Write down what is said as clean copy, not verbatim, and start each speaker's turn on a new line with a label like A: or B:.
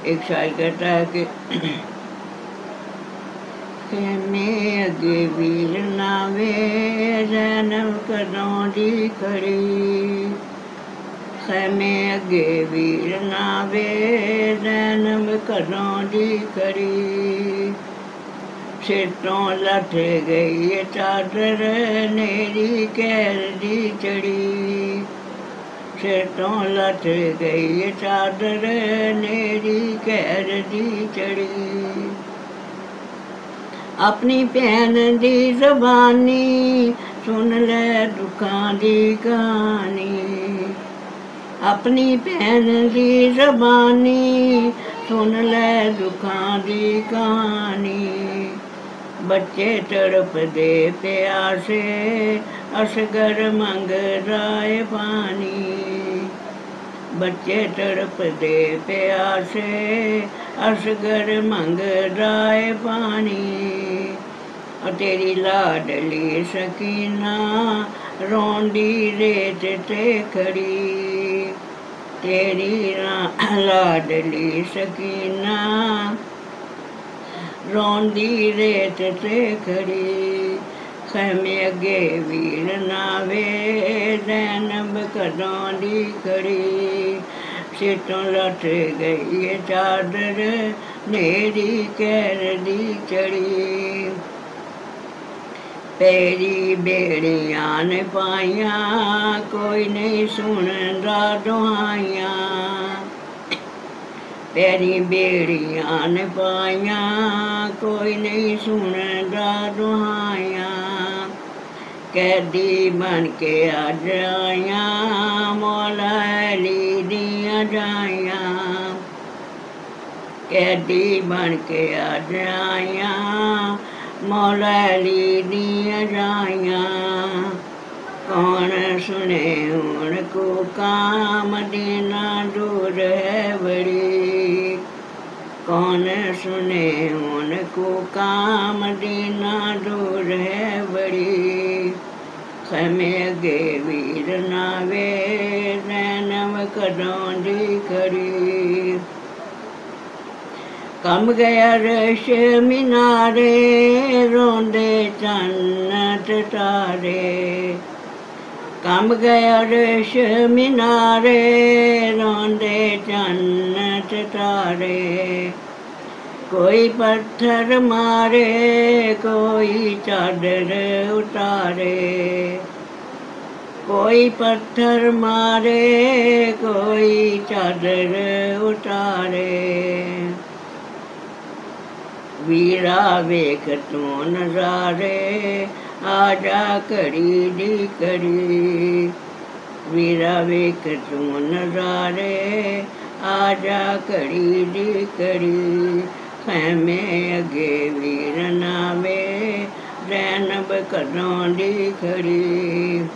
A: एक शायर कहता है कि खेमे अगे वीर नावे जैनब कदों दी खड़ी। खेमे अगे वीर नावे जैनब कदों दी खड़ी। सिर तो लथ गई चादर नेरी कैर दी चढ़ी। सिर तो लथ गई चादर नेरी कैर दी चढ़ी। अपनी भैन दी ज़बानी सुन ले दुखां दी कहानी। अपनी भैन दी ज़बानी सुन ले दुखां दी कहानी। बच्चे तड़पदे प्यासे असगर मंगदा ऐ पानी। बच्चे तड़पदे प्यासे असगर मंगदा ऐ पानी। तेरी लाडली सकीना रोंदी रेत ते खड़ी। तेरी लाडली सकीना रोंदी रेत ते खड़ी। खेमे अगे वीर नावे जैनब कदों दी खड़ी। सिर तो लथ गई चादर नेरी कैर दी चढ़ी। पैरी बेड़ियां ने पाइयां कोई नहीं सुनदा दुआइयां। पैरी बेड़ियां ने पाइयां कोई नहीं सुनदा दुआइयां। कैदी बन के अज आइयां मौला अली दियां जाइयां। कैदी बन के अज आइयां मौला अली दियां जाइयां। कौन सुने हुण कूकां मदीना दूर है बड़ी। कौन सुने हुण कूकां मदीना दूर है बड़ी। खेमे अगे वीर नावे जैनब कदों दी खड़ी। कम गया रश मीनारे रोंदे चन्न ते तारे। कम गया रश मीनारे रोंदे चन्न ते तारे। कोई पत्थर मारे कोई चादर उतारे। कोई पत्थर मारे कोई चादर उतारे। वीरा वेख तू नज़ारे आजा घड़ी दी घड़ी। वीरा वेख तू नज़ारे आजा घड़ी दी घड़ी। खेमे अगे वीर नावे जैनब कदों दी खड़ी।